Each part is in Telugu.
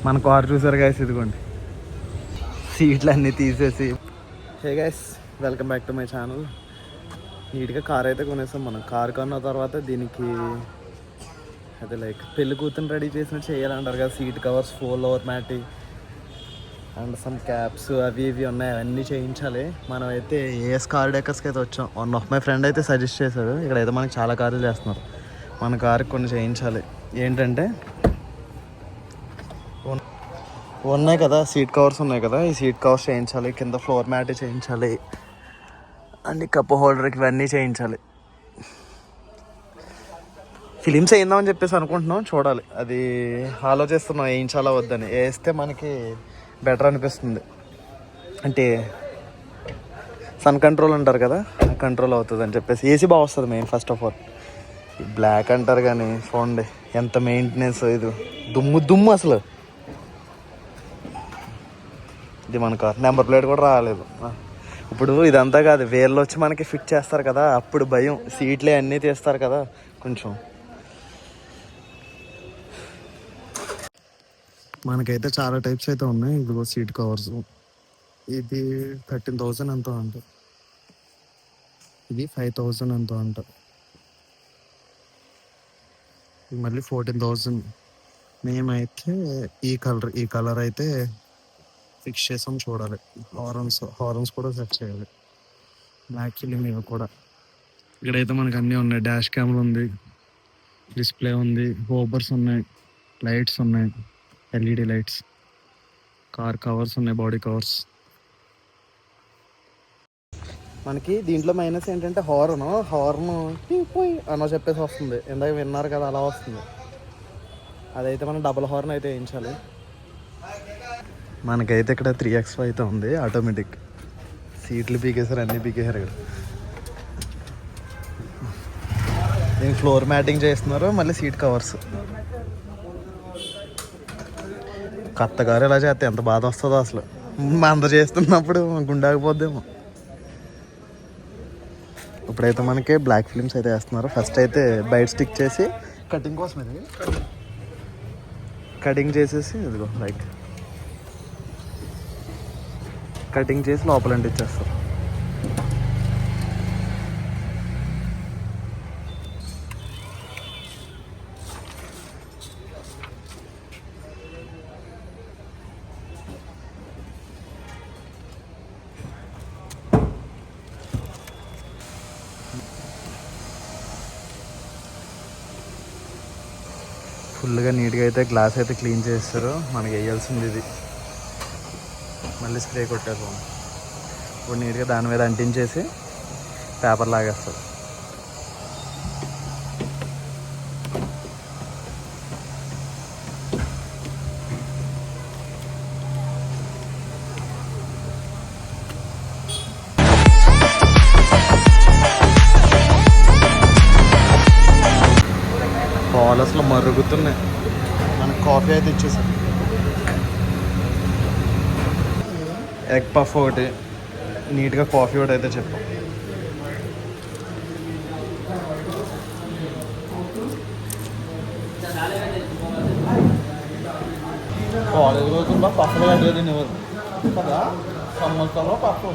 మన కార్ చూసారు గైస్, ఇదిగోండి సీట్లు అన్నీ తీసేసి. Hey guys, welcome back to my channel. నీట్గా కార్ అయితే కొనేసాం మనం. కార్ కొన్న తర్వాత దీనికి అదే లైక్ పెళ్లి కూతురు రెడీ చేసినట్టు చేయాలంటారు కదా. Seat covers, fold over mat and some caps అవి ఇవి ఉన్నాయి, అవన్నీ చేయించాలి. మనం అయితే ఏఎస్ కార్ డెకర్స్కి అయితే వచ్చాం. వన్ ఆఫ్ మై ఫ్రెండ్ అయితే సజెస్ట్ చేశాడు. ఇక్కడైతే మనకి చాలా కార్లు చేస్తున్నారు. మన కార్కి కొన్ని చేయించాలి. ఏంటంటే ఉన్నాయి కదా, సీట్ కవర్స్ ఉన్నాయి కదా, ఈ సీట్ కవర్స్ చేయించాలి. కింద ఫ్లోర్ మ్యాట్ చేయించాలి అండ్ కప్ హోల్డర్కి ఇవన్నీ చేయించాలి. ఫిలిమ్స్ వేయిందామని చెప్పేసి అనుకుంటున్నాం, చూడాలి. అది ఆలోచిస్తున్నాం వేయించాలా వద్దని. వేస్తే మనకి బెటర్ అనిపిస్తుంది. అంటే సన్ కంట్రోల్ అంటారు కదా, కంట్రోల్ అవుతుంది అని చెప్పేసి. ఏసీ బాగా వస్తుంది main. First of all black అంటారు కానీ చూడండి ఎంత మెయింటెనెన్స్. ఇది దుమ్ము అసలు. ఇది మన కార్ నెంబర్ ప్లేట్ కూడా రాలేదు. ఇప్పుడు ఇదంతా కాదు, వేర్లు వచ్చి మనకి ఫిట్ చేస్తారు కదా, అప్పుడు భయం. సీట్లే అన్నీ తీస్తారు కదా కొంచెం. మనకైతే చాలా టైప్స్ అయితే ఉన్నాయి. ఇదిగో సీట్ కవర్స్. ఇది 13,000 ఎంతో అంట. ఇది 5,000 ఎంతో అంట. ఇది మళ్ళీ 14,000. మేమైతే ఈ కలర్ అయితే ఫిక్స్ చేసాం, చూడాలి. హార్న్స్ కూడా సెట్ చేయాలి. బ్లాక్ ఫిలిం ఇవి కూడా. ఇక్కడైతే మనకు అన్నీ ఉన్నాయి. డాష్ క్యామ్లు ఉంది, డిస్ప్లే ఉంది, హోబర్స్ ఉన్నాయి, లైట్స్ ఉన్నాయి, ఎల్ఈడి లైట్స్, కార్ కవర్స్ ఉన్నాయి, బాడీ కవర్స్. మనకి దీంట్లో మైనస్ ఏంటంటే హార్న్ అనో చెప్పేసి వస్తుంది. ఇందాక విన్నారు కదా, అలా వస్తుంది. అదైతే మనం డబుల్ హార్న్ అయితే వేయించాలి. మనకైతే ఇక్కడ 3XY అయితే ఉంది ఆటోమేటిక్. సీట్లు పీకేసారు, అన్నీ పీకేసారు. ఇక్కడ దీనికి ఫ్లోర్ మ్యాటింగ్ చేస్తున్నారు, మళ్ళీ సీట్ కవర్స్. కొత్త కారు ఎలా చేస్తే ఎంత బాధ వస్తుందో అసలు. అంత చేస్తున్నప్పుడు గుండాకపోద్దేమో. ఇప్పుడైతే మనకి బ్లాక్ ఫిలిమ్స్ అయితే వేస్తున్నారు. ఫస్ట్ అయితే బయట స్టిక్ చేసి కటింగ్ కోసం ఇది కటింగ్ చేసేసి, ఇదిగో లైక్ కటింగ్ చేసి లోపల అంటించేస్తారు. ఫుల్గా నీట్గా అయితే గ్లాస్ అయితే క్లీన్ చేస్తారు. మనకి వేయాల్సింది ఇది. మళ్ళీ స్ప్రే కొట్టారు. ఇప్పుడు నీట్గా దాని మీద అంటించేసి పేపర్ లాగేస్తారు. పాలు అసలు మరుగుతున్నాయి. మనకు కాఫీ అయితే ఇచ్చేసారు. ఎగ్ పఫ్ ఒకటి, నీట్గా కాఫీ ఒకటి అయితే చెప్పాం. కాలేజ్ రోజుల్లో పఫ్లు కట్టేది తినేవారు కదా, సంవత్సరంలో పఫ్.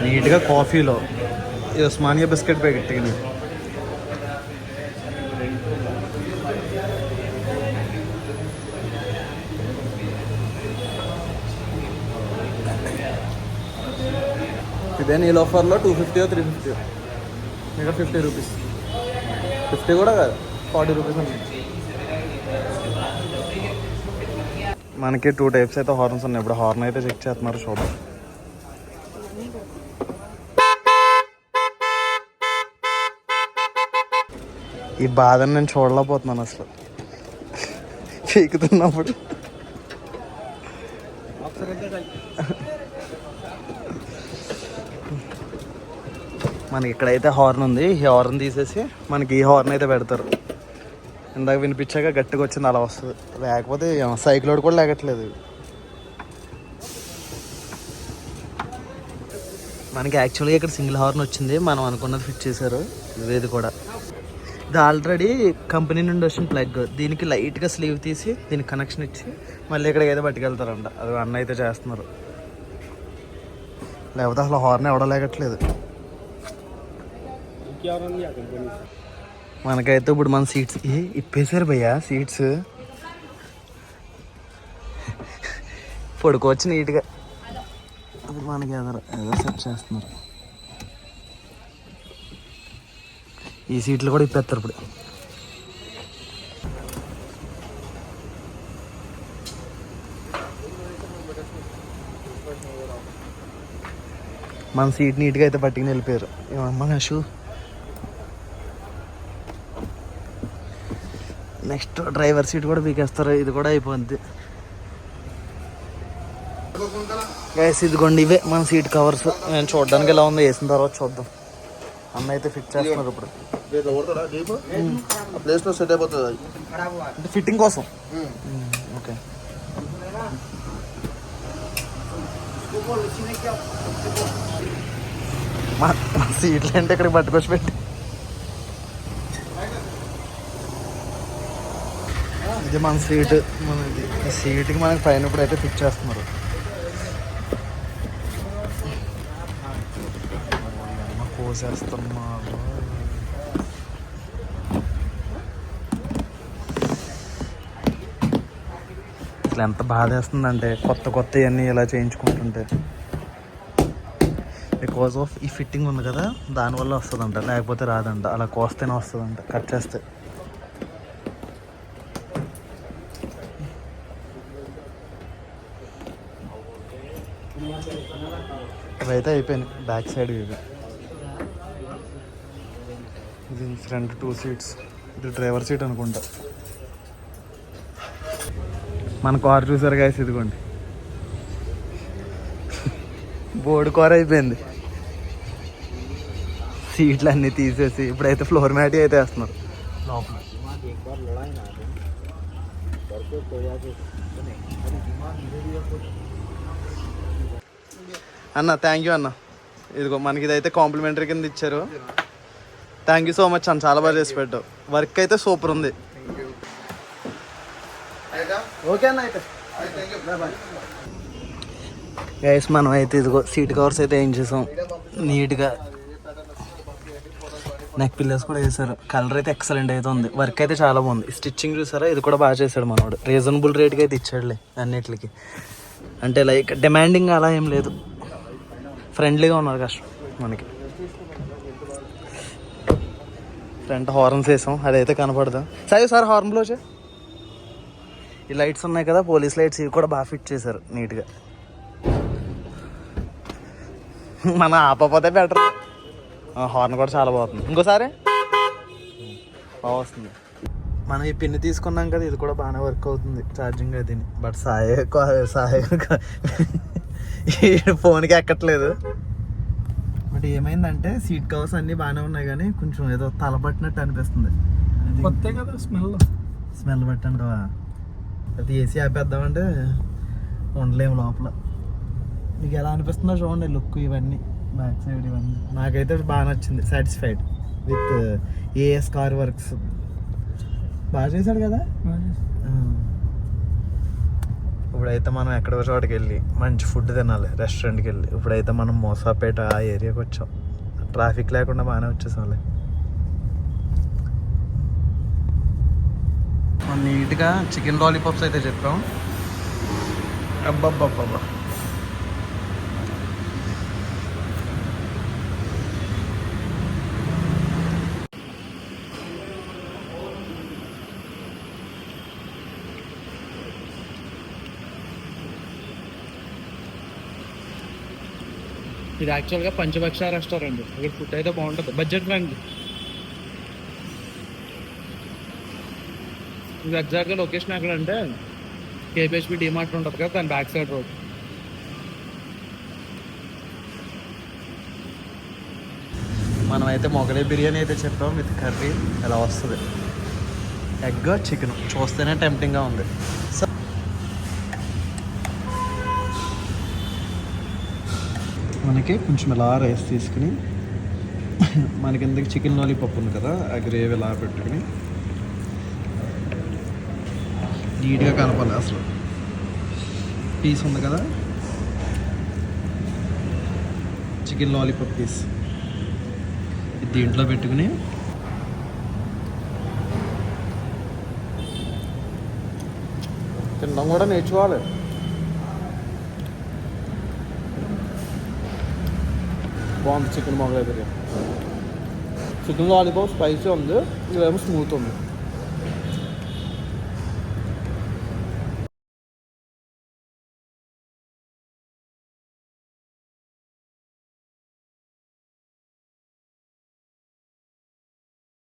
నీట్గా కాఫీలో ఉస్మానియా బిస్కెట్ ప్యాకెట్. ఇదే నీ లోఫర్లో 250 350, ఇంకా 50 రూపీస్. 50 కూడా కాదు, 40 రూపీస్ అండి. మనకి 2 టైప్స్ అయితే హార్న్స్ ఉన్నాయి. ఇప్పుడు హార్న్ అయితే చెక్ చేస్తున్నారు, చూద్దాం. ఈ బాధను నేను చూడలేకపోతున్నాను అసలు పీకుతున్నప్పుడు. మనకి ఇక్కడైతే హార్న్ ఉంది. ఈ హార్న్ తీసేసి మనకి ఈ హార్న్ అయితే పెడతారు. ఇందాక వినిపించాక గట్టిగా వచ్చింది, అలా వస్తుంది. లేకపోతే సైకిల్ కూడా లేకట్లేదు. మనకి యాక్చువల్గా ఇక్కడ సింగిల్ హార్న్ వచ్చింది, మనం అనుకున్నది ఫిట్ చేశారు. ఇది కూడా ఇది ఆల్రెడీ కంపెనీ నుండి వచ్చిన ప్లగ్. దీనికి లైట్గా స్లీవ్ తీసి దీనికి కనెక్షన్ ఇచ్చి మళ్ళీ ఇక్కడికి అయితే పట్టుకెళ్తారంట. అది అన్న అయితే చేస్తున్నారు, లేకపోతే అసలు హార్న్ ఎవడలేగట్లేదు. మనకైతే ఇప్పుడు మన సీట్స్ ఇప్పేశారు భయ్యా. సీట్స్ పడుకోవచ్చు నీట్గా. ఇప్పుడు మనకి ఏదో సెట్ చేస్తున్నారు. ఈ సీట్లు కూడా ఇప్పేస్తారు ఇప్పుడు. మన సీట్ నీట్గా అయితే పట్టుకుని వెళ్ళిపోయారు. ఏమమ్మా నా షూ. నెక్స్ట్ డ్రైవర్ సీట్ కూడా పీకేస్తారు. ఇది కూడా అయిపోద్ది గైస్. ఇదిగోండి ఇవే మన సీట్ కవర్స్. నేను చూడడానికి ఎలా ఉందో వేసిన తర్వాత చూద్దాం. అన్న అయితే ఫిట్ చేస్తున్నారు ఇప్పుడు. ప్లేస్లో సెట్ అయిపోతుంది అంటే ఫిట్టింగ్ కోసం. ఓకే. మా సీట్లు అంటే ఇక్కడికి పట్టుకొచ్చి పెట్టి. ఇది మన సీట్. మనది ఈ సీట్కి మనకి పైన ఇప్పుడు అయితే ఫిట్ చేస్తున్నారు. కోసేస్తున్నారు. ఇట్లా ఎంత బాధ వేస్తుందంటే కొత్త ఇవన్నీ ఇలా చేయించుకుంటుంటే. బికాజ్ ఆఫ్ ఈ ఫిట్టింగ్ ఉంది కదా, దానివల్ల వస్తుందంట, లేకపోతే రాదంట. అలా కోస్తేనే వస్తుందంట, కట్ చేస్తే. ఇవైతే అయిపోయినాయి. బ్యాక్ సైడ్ ఇవి. ఇది ఫ్రంట్ 2 సీట్స్. ఇది డ్రైవర్ సీట్ అనుకుంటా. మన కార్ చూసారు గాయస్. ఇదిగోండి బోర్డు కార్ అయిపోయింది. సీట్లు అన్నీ తీసేసి ఇప్పుడైతే ఫ్లోర్ మ్యాట్ అయితే వేస్తున్నారు లోపల. అన్న థ్యాంక్ యూ అన్న. ఇదిగో మనకి ఇదైతే కాంప్లిమెంటరీ కింద ఇచ్చారు. థ్యాంక్ యూ సో మచ్ అన్న, చాలా బాగా చేసి పెట్టావు. వర్క్ అయితే సూపర్ ఉంది. ఓకే అన్న అయితే గైస్. మనం అయితే ఇదిగో సీట్ కవర్స్ అయితే ఏం చేసాం నీట్గా. నెక్ పిల్లర్స్ కూడా వేసారు. కలర్ అయితే ఎక్సలెంట్ అయితే ఉంది. వర్క్ అయితే చాలా బాగుంది. స్టిచ్చింగ్ చూసారా, ఇది కూడా బాగా చేశాడు మనోడు. రీజనబుల్ రేట్కి అయితే ఇచ్చాడులే అన్నిటికి. అంటే లైక్ డిమాండింగ్ అలా ఏం లేదు, ఫ్రెండ్లీగా ఉన్నారు కష్టం మనకి. ఫ్రంట్ హార్న్స్ వేసాం, అదైతే కనపడదు. సార్ హార్న్ బ్లో చే. ఈ లైట్స్ ఉన్నాయి కదా, పోలీస్ లైట్స్, ఇవి కూడా బాగా ఫిట్ చేశారు నీట్గా. మనం ఆపపోతే బెటర్. హార్న్ కూడా చాలా బాగుంది. ఇంకోసారి బాగా వస్తుంది. మనం ఈ పిన్ తీసుకున్నాం కదా, ఇది కూడా బాగానే వర్క్ అవుతుంది ఛార్జింగ్ అది. బట్ సాయి ఫోన్కి ఎక్కట్లేదు. బట్ ఏమైందంటే సీట్ కవర్స్ అన్నీ బాగానే ఉన్నాయి కానీ కొంచెం ఏదో తలపట్టినట్టు అనిపిస్తుంది. కొత్త కదా స్మెల్ పట్టంటావా? అది ఏసీ ఆపేద్దామంటే ఉండలేము లోపల. మీకు ఎలా అనిపిస్తుందో చూడండి లుక్, ఇవన్నీ బ్యాక్ సైడ్ ఇవన్నీ. నాకైతే బాగా నచ్చింది. Satisfied with AS car works. బాగా చేశాడు కదా. ఇప్పుడైతే మనం ఎక్కడో చోటుకి వెళ్ళి మంచి ఫుడ్ తినాలి, రెస్టారెంట్కి వెళ్ళి. ఇప్పుడైతే మనం మోసాపేట ఆ ఏరియాకి వచ్చాం. ట్రాఫిక్ లేకుండా బాగానే వచ్చేసాంలే. నీట్గా చికెన్ లాలీపాప్స్ అయితే చెప్పాం. అబ్బబ్బబ్బబ్బా, ఇది యాక్చువల్గా పంచభక్ష రెస్టారెంట్. ఇక్కడ ఫుడ్ అయితే బాగుంటుంది, బడ్జెట్ ఫ్రెండ్లీ. ఇది ఎగ్జాక్ట్గా లొకేషన్ ఎక్కడ అంటే కేపీహెచ్పి డిమార్ట్ ఉంటుంది కదా, దాని బ్యాక్ సైడ్ రోడ్. మనమైతే మొగలై బిర్యానీ అయితే చెప్పాం విత్ కర్రీ. ఎలా వస్తుంది ఎగ్ చికెన్ చూస్తేనే టెంప్టింగ్గా ఉంది. మనకి కొంచెం ఇలా రైస్ తీసుకుని మనకి ఎందుకు చికెన్ లాలీపాప్ ఉంది కదా ఆ గ్రేవీ ఇలా పెట్టుకుని నీట్గా కలపాలి. అసలు పీస్ ఉంది కదా చికెన్ లాలీపాప్ పీస్ దీంట్లో పెట్టుకుని తినడం కూడా నేర్చుకోవాలి. బాగుంది chicken Mughlai biryani. Chicken lollipop spicy ఉంది, ఇదేమో స్మూత్ ఉంది.